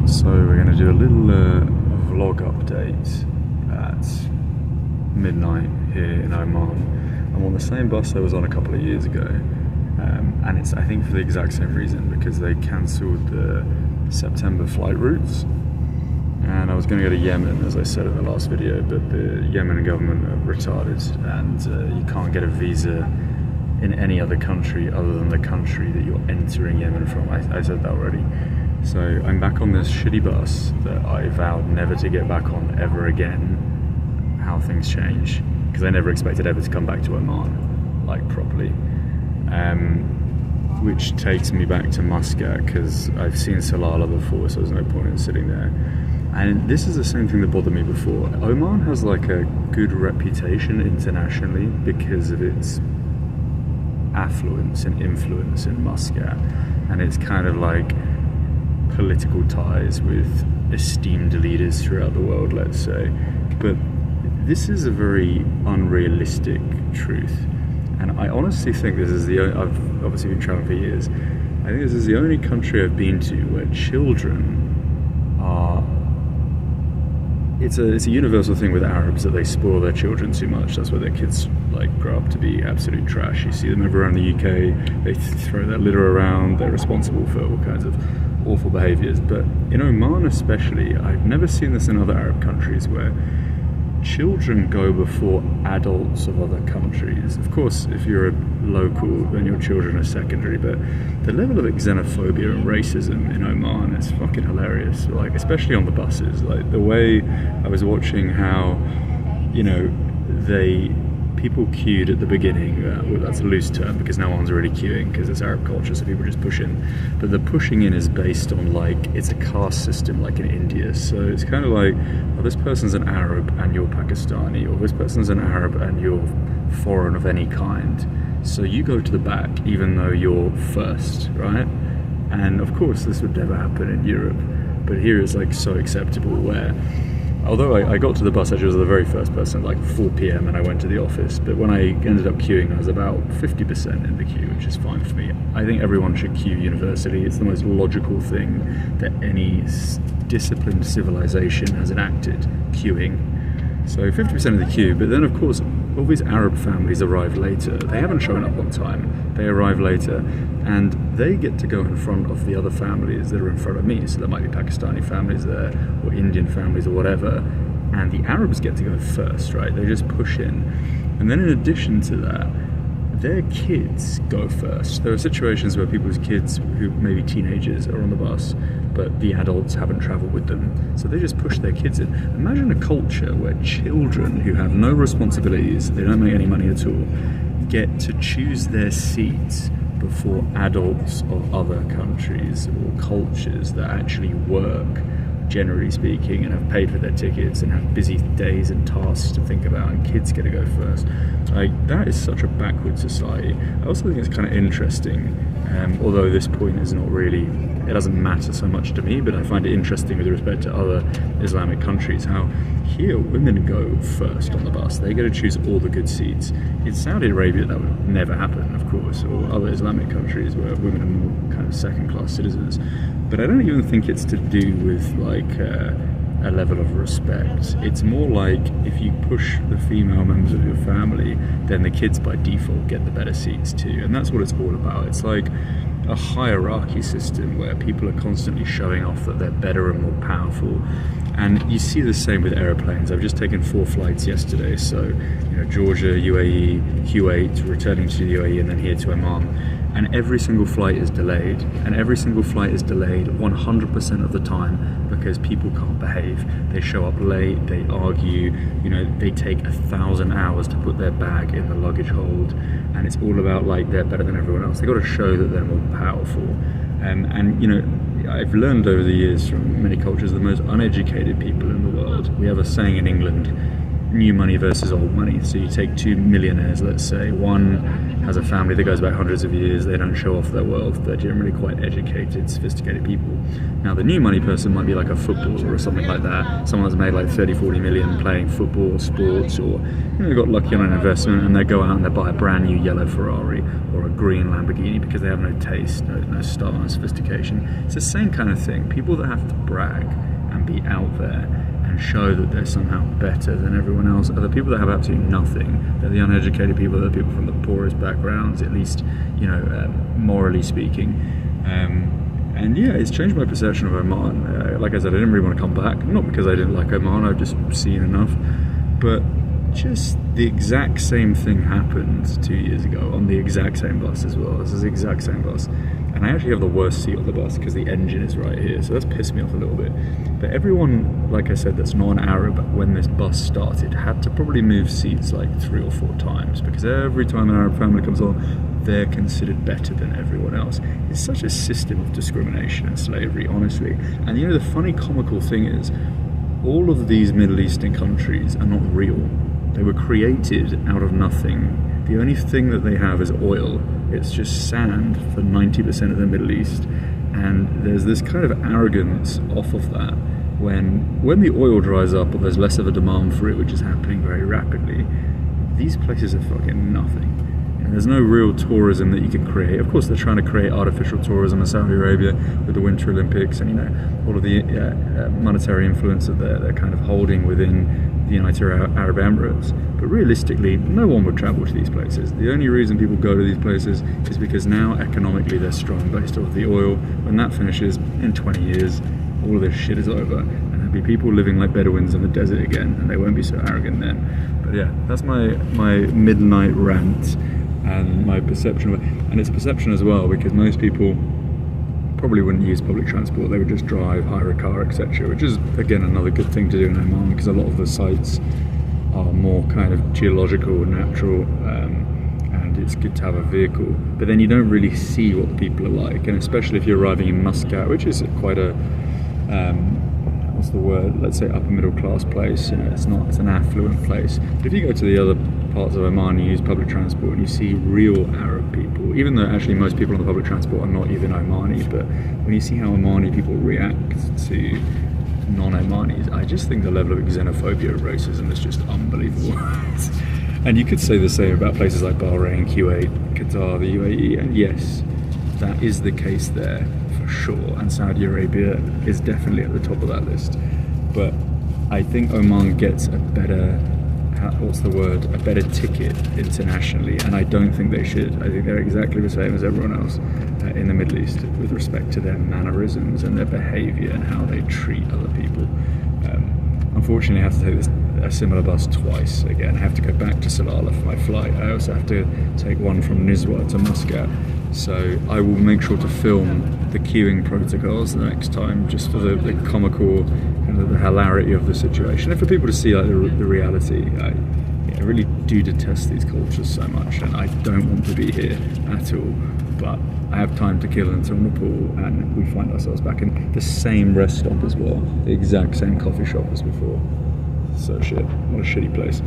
So we're going to do a little vlog update at midnight here in Oman. I'm on the same bus I was on a couple of years ago, and it's, I think, for the exact same reason, because they cancelled the September flight routes. And I was going to go to Yemen, as I said in the last video, but the Yemen government are retarded, and you can't get a visa in any other country other than the country that you're entering Yemen from. I said that already. So I'm back on this shitty bus that I vowed never to get back on ever again. How things change, because I never expected ever to come back to Oman, like, properly. Which takes me back to Muscat, because I've seen Salalah before, so there's no point in sitting there. And this is the same thing that bothered me before. Oman has like a good reputation internationally because of its affluence and influence in Muscat, and it's kind of like political ties with esteemed leaders throughout the world, let's say. But this is a very unrealistic truth, and I honestly think this is I've obviously been traveling for years. I think this is the only country I've been to where children are, it's a universal thing with Arabs that they spoil their children too much. That's why their kids like grow up to be absolute trash. You see them everywhere in the UK, they throw their litter around, they're responsible for all kinds of awful behaviours. But in Oman especially, I've never seen this in other Arab countries, where children go before adults of other countries. Of course, if you're a local, then your children are secondary, but the level of like, xenophobia and racism in Oman is fucking hilarious, like, especially on the buses. Like, the way I was watching how, you know, people queued at the beginning. Well, that's a loose term because no one's really queuing because it's Arab culture, so people just push in. But the pushing in is based on, like, it's a caste system like in India. So it's kind of like, oh, this person's an Arab and you're Pakistani, or this person's an Arab and you're foreign of any kind. So you go to the back even though you're first, right? And of course this would never happen in Europe, but here it's like so acceptable, where although I got to the bus, actually, I was the very first person at like 4 PM and I went to the office, but when I ended up queuing, I was about 50% in the queue, which is fine for me. I think everyone should queue universally. It's the most logical thing that any disciplined civilization has enacted, queuing. So 50% of the queue, but then of course all these Arab families arrive later. They haven't shown up on time, they arrive later, and they get to go in front of the other families that are in front of me. So there might be Pakistani families there, or Indian families, or whatever, and the Arabs get to go first, right? They just push in. And then in addition to that, their kids go first. There are situations where people's kids, who maybe teenagers, are on the bus, but the adults haven't travelled with them, so they just push their kids in. Imagine a culture where children who have no responsibilities, they don't make any money at all, get to choose their seats before adults of other countries or cultures that actually work, generally speaking, and have paid for their tickets and have busy days and tasks to think about, and kids get to go first. Like, that is such a backward society. I also think it's kind of interesting, although this point is not really, it doesn't matter so much to me, but I find it interesting with respect to other Islamic countries, how here women go first on the bus. They get to choose all the good seats. In Saudi Arabia that would never happen, of course, or other Islamic countries where women are more kind of second-class citizens. But I don't even think it's to do with like a level of respect. It's more like, if you push the female members of your family, then the kids by default get the better seats too. And that's what it's all about. It's like a hierarchy system where people are constantly showing off that they're better and more powerful. And you see the same with airplanes. I've just taken 4 flights yesterday, so, you know, Georgia, UAE, Kuwait, returning to the UAE, and then here to Oman. And every single flight is delayed, and every single flight is delayed 100% of the time because people can't behave. They show up late, they argue, you know, they take 1,000 hours to put their bag in the luggage hold, and it's all about, like, they're better than everyone else. They got to show that they're more powerful. And you know, I've learned over the years from many cultures, the most uneducated people in the world. We have a saying in England, new money versus old money. So you take 2 millionaires, let's say, one has a family that goes back hundreds of years. They don't show off their wealth. They're generally quite educated, sophisticated people. Now the new money person might be like a footballer or something like that. Someone that's made like 30-40 million playing football, sports, or got lucky on an investment, and they go out and they buy a brand new yellow Ferrari or a green Lamborghini because they have no taste, no style, no sophistication. It's the same kind of thing. People that have to brag and be out there and show that they're somehow better than everyone else are the people that have absolutely nothing. They're the uneducated people. They're the people from the poorest backgrounds, at least morally speaking. And yeah, it's changed my perception of Oman. Like I said, I didn't really want to come back, not because I didn't like Oman, I've just seen enough, but just the exact same thing happened 2 years ago on the exact same bus as well. This is the exact same bus. And I actually have the worst seat on the bus because the engine is right here, so that's pissed me off a little bit. But everyone, like I said, that's non-Arab when this bus started had to probably move seats like 3 or 4 times, because every time an Arab family comes on, they're considered better than everyone else. It's such a system of discrimination and slavery, honestly. And the funny comical thing is, all of these Middle Eastern countries are not real. They were created out of nothing. The only thing that they have is oil. It's just sand for 90% of the Middle East. And there's this kind of arrogance off of that. When the oil dries up or there's less of a demand for it, which is happening very rapidly, these places are fucking nothing. There's no real tourism that you can create. Of course, they're trying to create artificial tourism in Saudi Arabia with the Winter Olympics and all of the monetary influence that they're kind of holding within the United Arab Emirates. But realistically, no one would travel to these places. The only reason people go to these places is because now economically they're strong based off the oil. When that finishes in 20 years, all of this shit is over, and there'll be people living like Bedouins in the desert again, and they won't be so arrogant then. But yeah, that's my midnight rant. And my perception of it, and it's perception as well, because most people probably wouldn't use public transport. They would just drive, hire a car, etc., which is again another good thing to do in Oman, because a lot of the sites are more kind of geological, natural, and it's good to have a vehicle. But then you don't really see what the people are like, and especially if you're arriving in Muscat, which is quite a what's the word? Let's say upper middle class place. It's an affluent place. But if you go to the other parts of Oman, you use public transport and you see real Arab people, even though actually most people on the public transport are not even Omani, but when you see how Omani people react to non-Omanis, I just think the level of xenophobia and racism is just unbelievable. And you could say the same about places like Bahrain, Kuwait, Qatar, the UAE, and yes, that is the case there for sure, and Saudi Arabia is definitely at the top of that list. But I think Oman gets a better ticket internationally, and I don't think they should. I think they're exactly the same as everyone else in the Middle East with respect to their mannerisms and their behaviour and how they treat other people. Unfortunately, I have to take a similar bus twice again. I have to go back to Salalah for my flight. I also have to take one from Nizwa to Muscat. So I will make sure to film the queuing protocols the next time, just for the comical and the hilarity of the situation, and for people to see like the reality. I really do detest these cultures so much, and I don't want to be here at all. But I have time to kill until Nepal, and we find ourselves back in the same rest stop as well, the exact same coffee shop as before. So shit, what a shitty place.